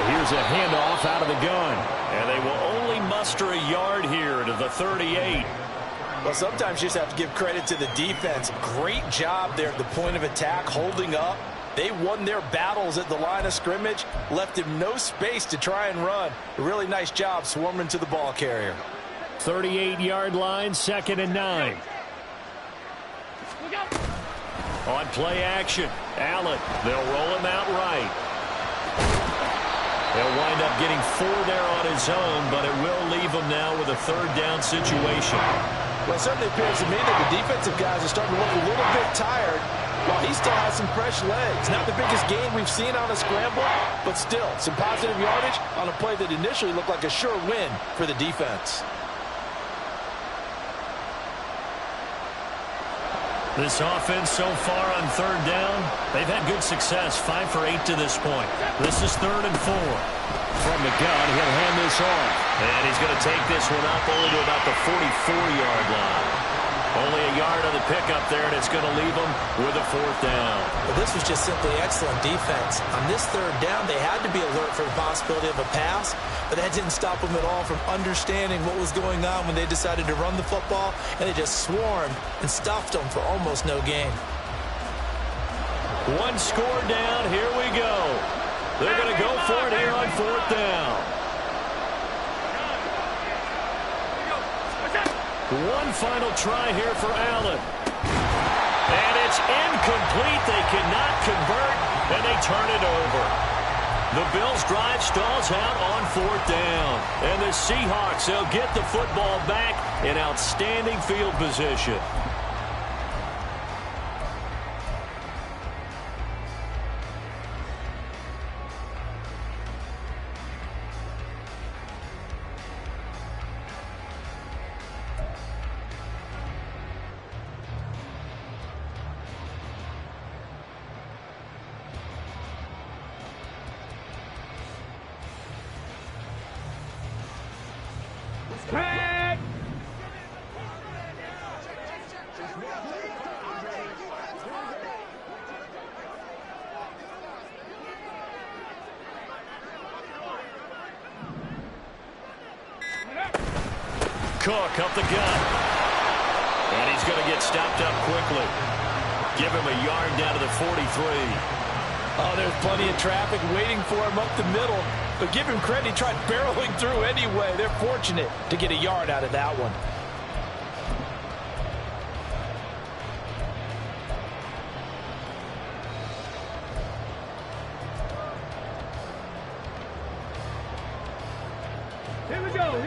Speaker 4: Here's a handoff out of the gun. And they will only muster a yard here to the 38.
Speaker 2: Well, sometimes you just have to give credit to the defense. Great job there at the point of attack, holding up. They won their battles at the line of scrimmage, left him no space to try and run. A really nice job swarming to the ball carrier.
Speaker 4: 38-yard line, 2nd and 9. On play action, Allen. They'll roll him out right. He'll wind up getting 4 there on his own, but it will leave him now with a 3rd down situation.
Speaker 2: Well, it certainly appears to me that the defensive guys are starting to look a little bit tired while he still has some fresh legs. Not the biggest gain we've seen on a scramble, but still some positive yardage on a play that initially looked like a sure win for the defense.
Speaker 4: This offense so far on 3rd down, they've had good success, 5 for 8 to this point. This is 3rd and 4. From the gun, he'll hand this off. And he's going to take this one up only to about the 44-yard line. Only a yard on the pickup there, and it's going to leave him with a 4th down.
Speaker 5: But this was just simply excellent defense. On this 3rd down, they had to be alert for the possibility of a pass, but that didn't stop them at all from understanding what was going on when they decided to run the football, and they just swarmed and stuffed them for almost no gain.
Speaker 4: 1 score down. Here we go. They're going to go for it here on 4th down. One final try here for Allen. And it's incomplete. They cannot convert, and they turn it over. The Bills' drive stalls out on 4th down. And the Seahawks, they'll get the football back in outstanding field position. Cook up the gut. And he's going to get stopped up quickly. Give him a yard down to the 43.
Speaker 2: Oh, there's plenty of traffic waiting for him up the middle. But give him credit, he tried barreling through anyway. They're fortunate to get a yard out of that one.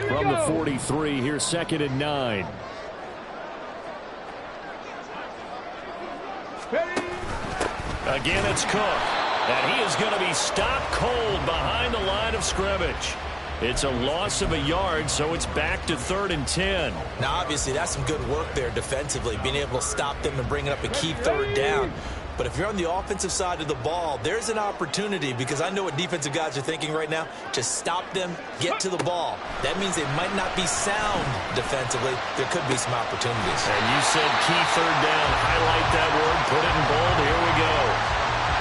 Speaker 4: From the 43, here's 2nd and 9. Again, it's Cook. And he is going to be stopped cold behind the line of scrimmage. It's a loss of a yard, so it's back to 3rd and 10.
Speaker 5: Now, obviously, that's some good work there defensively, being able to stop them and bring up a key 3rd down.
Speaker 2: But if you're on the offensive side of the ball, there's an opportunity, because I know what defensive guys are thinking right now, to stop them, get to the ball. That means they might not be sound defensively. There could be some opportunities.
Speaker 4: And you said key third down. Highlight that word. Put it in bold. Here we go.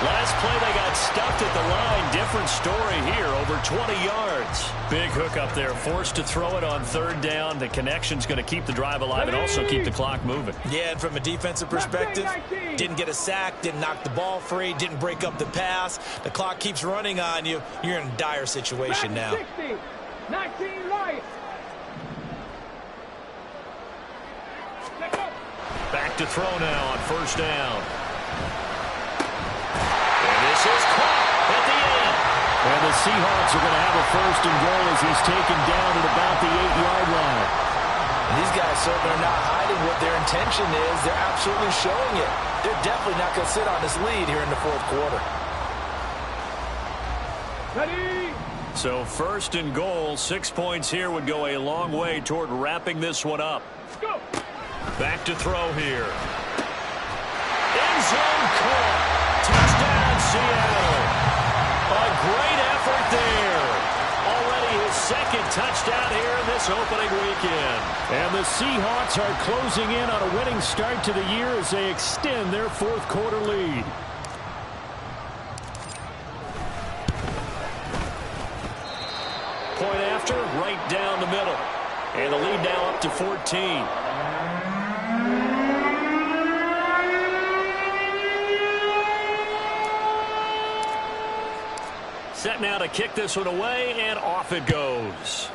Speaker 4: Last play, they got stuffed at the line. Different story here, over 20 yards. Big hook up there, forced to throw it on third down. The connection's going to keep the drive alive and also keep the clock moving.
Speaker 2: Yeah, and from a defensive perspective, didn't get a sack, didn't knock the ball free, didn't break up the pass. The clock keeps running on you. You're in a dire situation now.
Speaker 3: 60, 19 right.
Speaker 4: Back to throw now on first down. This is caught at the end. And the Seahawks are going to have a first and goal as he's taken down at about the 8-yard line.
Speaker 2: And these guys certainly are not hiding what their intention is. They're absolutely showing it. They're definitely not going to sit on this lead here in the fourth quarter.
Speaker 3: Ready.
Speaker 4: So first and goal, 6 points here would go a long way toward wrapping this one up.
Speaker 3: Go.
Speaker 4: Back to throw here. End zone caught. Touchdown, Seattle. A great effort there. Already his second touchdown here in this opening weekend. And the Seahawks are closing in on a winning start to the year as they extend their fourth quarter lead. Point after, right down the middle. And the lead now up to 14. Set now to kick this one away, and off it goes.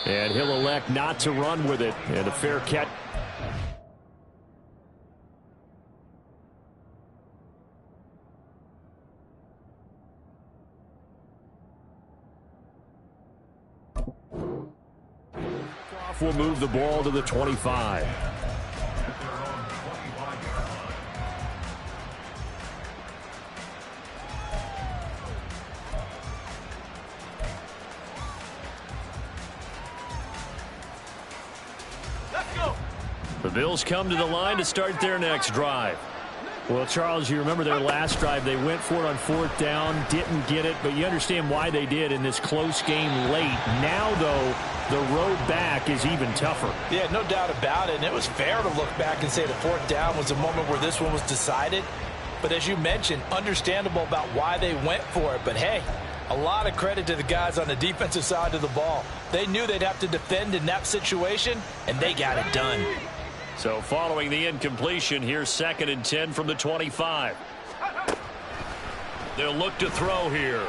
Speaker 4: And he'll elect not to run with it. And a fair catch. Will move the ball to the 25. The Bills come to the line to start their next drive. Well, Charles, you remember their last drive. They went for it on fourth down, didn't get it, but you understand why they did in this close game late. Now, though, the road back is even tougher.
Speaker 2: Yeah, no doubt about it. And it was fair to look back and say the fourth down was a moment where this one was decided. But as you mentioned, understandable about why they went for it. But, hey, a lot of credit to the guys on the defensive side of the ball. They knew they'd have to defend in that situation, and they got it done.
Speaker 4: So following the incompletion, here's 2nd and 10 from the 25. They'll look to throw here.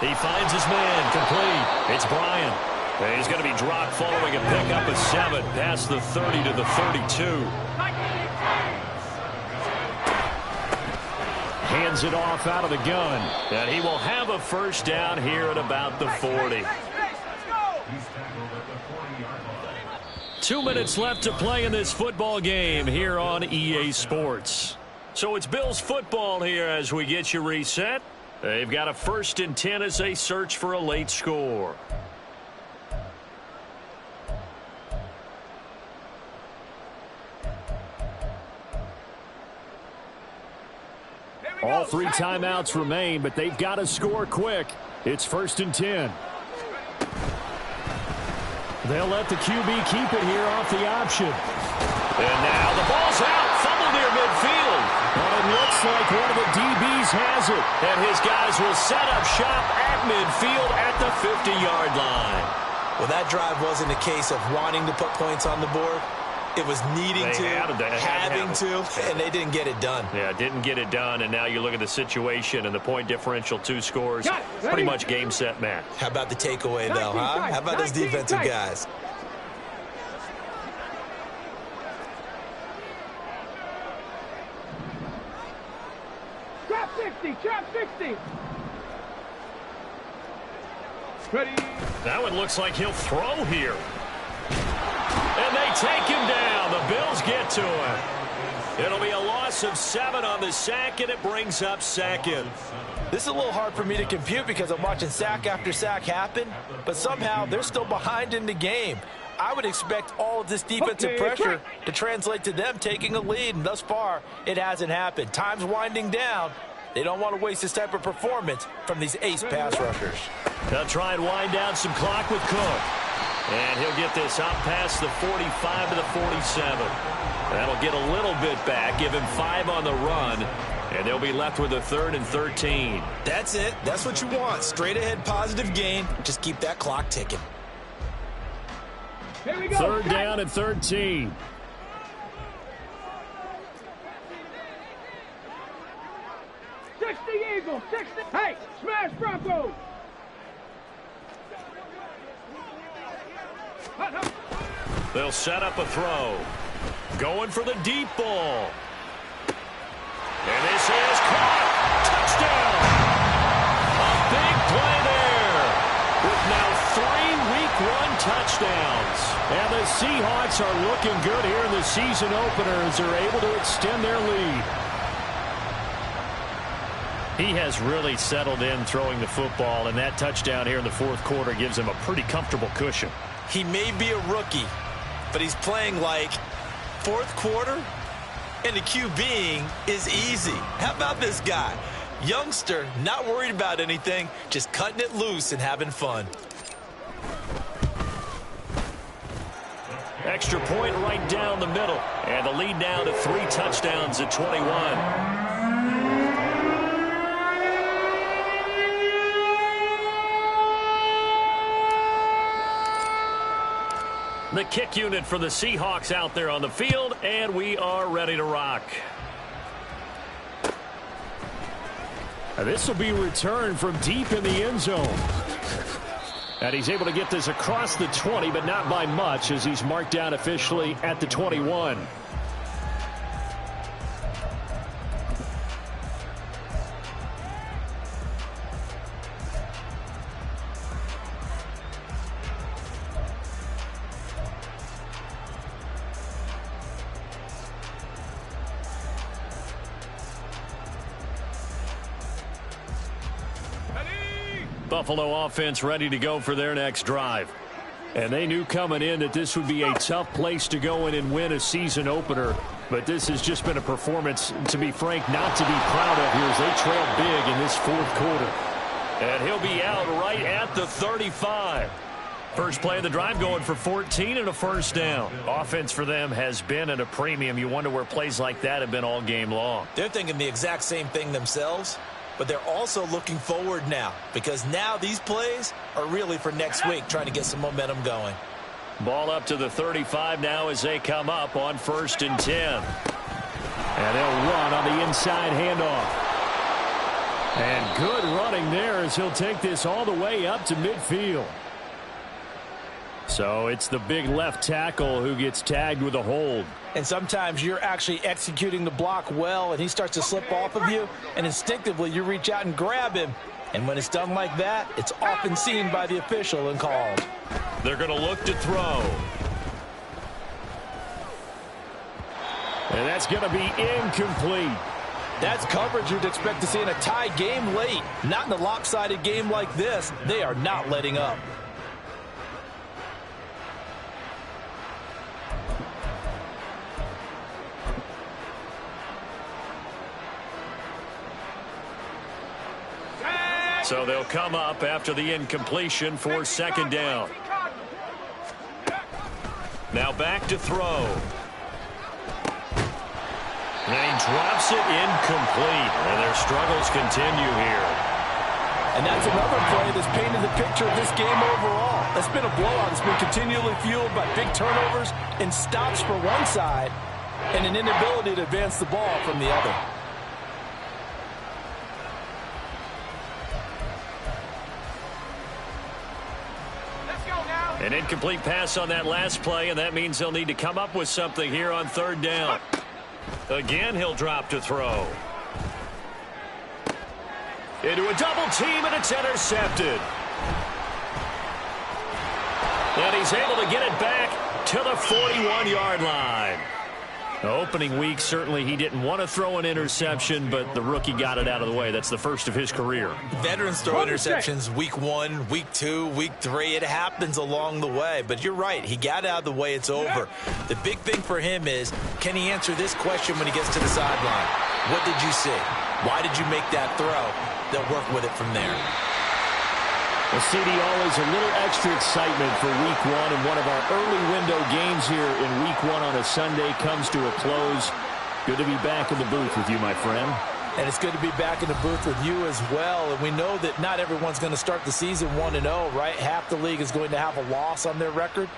Speaker 4: He finds his man, complete. It's Bryant. And he's going to be dropped following a pickup of 7 past the 30 to the 32. Hands it off out of the gun. And he will have a first down here at about the 40. 2 minutes left to play in this football game here on EA Sports. So it's Bills football here as we get you reset. They've got a 1st and 10 as they search for a late score. All 3 timeouts remain, but they've got to score quick. It's 1st and 10. They'll let the QB keep it here off the option. And now the ball's out. Fumble near midfield. But it looks like one of the DBs has it. And his guys will set up shop at midfield at the 50-yard line.
Speaker 2: Well, that drive wasn't a case of wanting to put points on the board. It was needing to, having to, and they didn't get it done.
Speaker 4: Yeah, didn't get it done, and now you look at the situation and the point differential, 2 scores. Pretty much game, set, match.
Speaker 2: How about the takeaway, though, huh? How about those defensive guys?
Speaker 3: Trap 60, trap 60. Ready.
Speaker 4: That one looks like he'll throw here. And they take him down. The Bills get to him. It'll be a loss of 7 on the sack, and it brings up 2nd.
Speaker 2: This is a little hard for me to compute because I'm watching sack after sack happen, but somehow they're still behind in the game. I would expect all of this defensive pressure to translate to them taking a lead, and thus far, it hasn't happened. Time's winding down. They don't want to waste this type of performance from these ace pass rushers.
Speaker 4: They'll try and wind down some clock with Cook. And he'll get this up past the 45 to the 47. That'll get a little bit back, give him 5 on the run, and they'll be left with a 3rd and 13.
Speaker 5: That's it. That's what you want. Straight ahead positive gain. Just keep that clock ticking.
Speaker 3: Here we go.
Speaker 4: 3rd down and 13.
Speaker 3: Eagles, 60. Hey, smash Broncos.
Speaker 4: They'll set up a throw. Going for the deep ball. And this is caught. Touchdown. A big play there. With now 3 week-run touchdowns. And the Seahawks are looking good here in the season opener as they're able to extend their lead. He has really settled in throwing the football, and that touchdown here in the 4th quarter gives him a pretty comfortable cushion.
Speaker 5: He may be a rookie, but he's playing like 4th quarter, and the QBing is easy. How about this guy? Youngster, not worried about anything, just cutting it loose and having fun.
Speaker 4: Extra point right down the middle, and the lead now to 3 touchdowns at 21. The kick unit for the Seahawks out there on the field, and we are ready to rock. This will be returned from deep in the end zone. And he's able to get this across the 20, but not by much, as he's marked down officially at the 21. Buffalo offense ready to go for their next drive. And they knew coming in that this would be a tough place to go in and win a season opener. But this has just been a performance, to be frank, not to be proud of here as they trail big in this 4th quarter. And he'll be out right at the 35. First play of the drive going for 14 and a 1st down. Offense for them has been at a premium. You wonder where plays like that have been all game long.
Speaker 5: They're thinking the exact same thing themselves. But they're also looking forward now, because now these plays are really for next week, trying to get some momentum going.
Speaker 4: Ball up to the 35 now as they come up on 1st and 10. And they'll run on the inside handoff. And good running there as he'll take this all the way up to midfield. So it's the big left tackle who gets tagged with a hold.
Speaker 2: And sometimes you're actually executing the block well, and he starts to slip off of you, and instinctively you reach out and grab him. And when it's done like that, it's often seen by the official and called.
Speaker 4: They're going to look to throw. And that's going to be incomplete.
Speaker 2: That's coverage you'd expect to see in a tie game late. Not in a lopsided game like this. They are not letting up.
Speaker 4: So they'll come up after the incompletion for 2nd down. Now back to throw. And he drops it incomplete. And their struggles continue here.
Speaker 2: And that's another play that's painted the picture of this game overall. That's been a blowout. It's been continually fueled by big turnovers and stops for one side and an inability to advance the ball from the other.
Speaker 4: An incomplete pass on that last play, and that means they'll need to come up with something here on 3rd down. Again, he'll drop to throw. Into a double team, and it's intercepted. And he's able to get it back to the 41-yard line. Opening week, certainly he didn't want to throw an interception, but the rookie got it out of the way. That's the first of his career.
Speaker 5: Veterans throw interceptions week 1, week 2, week 3. It happens along the way. But you're right. He got it out of the way. It's over. The big thing for him is, can he answer this question when he gets to the sideline? What did you see? Why did you make that throw? They'll work with it from there.
Speaker 4: Well, CD, always a little extra excitement for week 1, and one of our early window games here in week 1 on a Sunday comes to a close. Good to be back in the booth with you, my friend.
Speaker 2: And it's good to be back in the booth with you as well. And we know that not everyone's going to start the season 1-0, right? Half the league is going to have a loss on their record.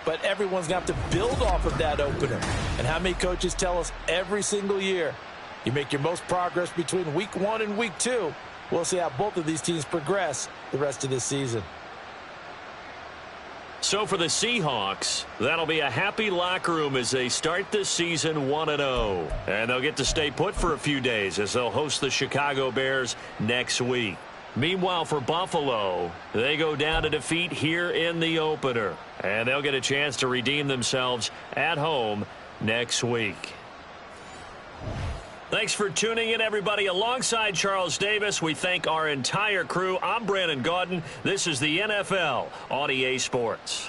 Speaker 2: But everyone's going to have to build off of that opener. And how many coaches tell us every single year, you make your most progress between week 1 and week 2. We'll see how both of these teams progress the rest of this season.
Speaker 4: So for the Seahawks, that'll be a happy locker room as they start this season 1-0. And they'll get to stay put for a few days as they'll host the Chicago Bears next week. Meanwhile, for Buffalo, they go down to defeat here in the opener. And they'll get a chance to redeem themselves at home next week. Thanks for tuning in, everybody. Alongside Charles Davis, we thank our entire crew. I'm Brandon Gaudin. This is the NFL on EA Sports.